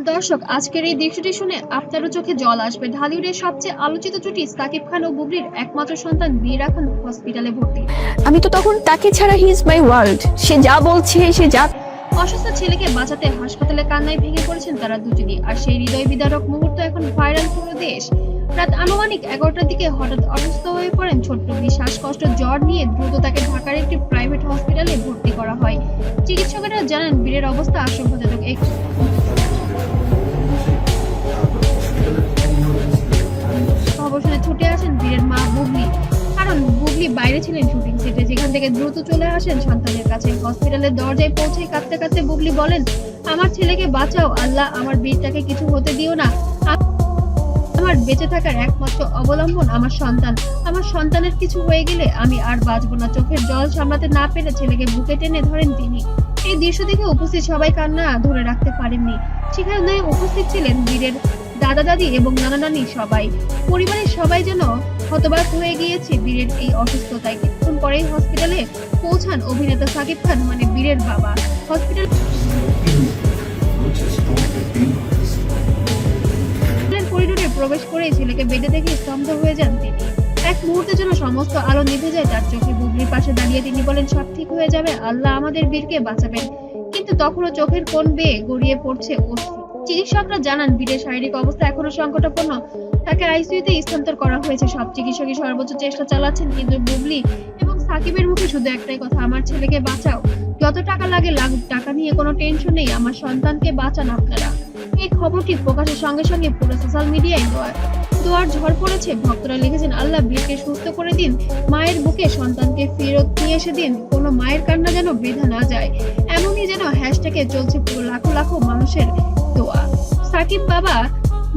দর্শক, আজকের এই দৃশ্যটি শুনে আপনারও চোখে জল আসবে। ঢালিউডের সবচেয়ে আলোচিত জুটি সাকিব খান ও বুবলির একমাত্র সন্তান বীর এখন হসপিটালে ভর্তি। আমি তো তখন তাকে ছাড়া হি ইজ মাই ওয়ার্ল্ড। সে যা বলছে, সে যা অসুস্থ ছেলেকে বাঁচাতে হাসপাতালে কান্নায় ভেঙে পড়েছেন তারা দুজনই। আর সেই হৃদয় বিদারক মুহূর্ত এখন ভাইরাল পুরো দেশ। রাত আনুমানিক 11টার দিকে হঠাৎ অসুস্থ হয়ে পড়েন ছোট্ট বীর। শ্বাসকষ্ট, জ্বর নিয়ে দ্রুত তাকে ঢাকার একটি প্রাইভেট হসপিটালে ভর্তি করা হয়। চিকিৎসকেরা জানান বীরের অবস্থা আশঙ্কাজনক। খবর শুনে ছুটে আসেন বীরের মা বুবলি, কারণ বুবলি বাইরে ছিলেন শুটিং সেটে, যেখান থেকে দ্রুত চলে আসেন সন্তানের কাছে। হসপিটালের দরজায় পৌঁছে কাঁদতে কাঁদতে বুবলি বলেন, আমার ছেলেকে বাঁচাও আল্লাহ, আমার বীরটাকে কিছু হতে দিও না। আমার বেঁচে থাকার একমাত্র অবলম্বন আমার সন্তান। আমার সন্তানের কিছু হয়ে গেলে আমি আর বাঁচবো না। চোখের জল সামলাতে না পেরে ছেলেকে বুকে টেনে ধরেন তিনি। এই দৃশ্য দেখে উপস্থিত সবাই কান্না ধরে রাখতে পারেননি। সেখানে উপস্থিত ছিলেন বীরের দাদা দাদি এবং নানা নানি সবাই। পরিবারের সবাই যেন হতবাক হয়ে গিয়েছে বীরের এই অসুস্থতায়। কিছুক্ষণ পরেই হসপিটালে পৌঁছান অভিনেতা সাকিব খান, মানে বীরের বাবা। হসপিটাল করিডোরে প্রবেশ করে ছেলেকে বেডে দেখে স্তব্ধ হয়ে যান তিনি। এক মুহূর্তের জন্য সমস্ত আলো নিভে যায় তার চোখে। বুবলির পাশে দাঁড়িয়ে তিনি বলেন, সব ঠিক হয়ে যাবে, আল্লাহ আমাদের বীরকে বাঁচাবেন। কিন্তু তখনও চোখের কোণ বেয়ে গড়িয়ে পড়ছে অশ্রু। চিকিৎসকরা জানান বীরের শারীরিক অবস্থা এখনো সংকটাপন্ন। তাকে আইসিইউতে স্থানান্তর করা হয়েছে। সব চিকিৎসকই সর্বোচ্চ চেষ্টা চালাচ্ছেন, কিন্তু বুবলি এবং সাকিবের মুখে শুধু একটাই কথা, আমার ছেলেকে বাঁচাও। যত টাকা লাগে লাগুক, টাকা নিয়ে কোনো টেনশন নেই, আমার সন্তানকে বাঁচান আপনারা। এই খবরটি প্রকাশের সঙ্গে সঙ্গে পুরো সোশ্যাল মিডিয়ায় দোয়ার ঝড় পড়েছে। ভক্তরা লিখেছেন, আল্লাহ বীরকে সুস্থ করে দিন, মায়ের বুকে সন্তানকে ফেরত নিয়ে এসে দিন, কোনো মায়ের কান্না যেন বৃথা না যায়। এমনই যেন হ্যাশট্যাগে চলছে পুরো লাখো লাখো মানুষের দোয়া। সাকিব বাবা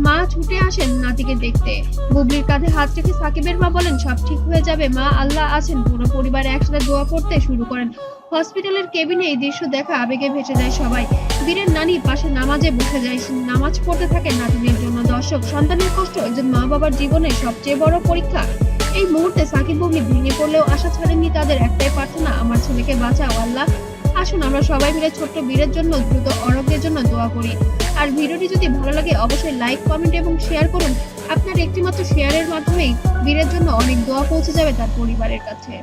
মা ছুটে আসেন নাতিকে দেখতে। বুবলির কাঁধে হাত রেখে সাকিবের মা বলেন, সব ঠিক হয়ে যাবে মা, আল্লাহ আছেন। পুরো পরিবার একসাথে দোয়া করতে শুরু করেন। হসপিটালের কেবিনে এই দৃশ্য দেখা আবেগে ভেসে যায় সবাই। বীরের নানি পাশে নামাজে বসে যায়, নামাজ পড়তে থাকে নাতিদের জন্য। দর্শক, সন্তানের কষ্ট একজন মা বাবার জীবনে সবচেয়ে বড় পরীক্ষা। এই মুহূর্তে সাকিব বুবলি ভেঙে পড়লেও আশা ছাড়েননি তাদের। একটাই প্রার্থনা, আমার ছেলেকে বাঁচাও আল্লাহ। আসুন আমরা সবাই মিলে ছোট্ট বীরের জন্য দ্রুত আরোগ্যের জন্য দোয়া করি। আর ভিডিওটি যদি ভালো লাগে অবশ্যই লাইক, কমেন্ট এবং শেয়ার করুন। আপনার একটিমাত্র শেয়ারের মাধ্যমেই বীরের জন্য অনেক দোয়া পৌঁছে যাবে তার পরিবারের কাছে।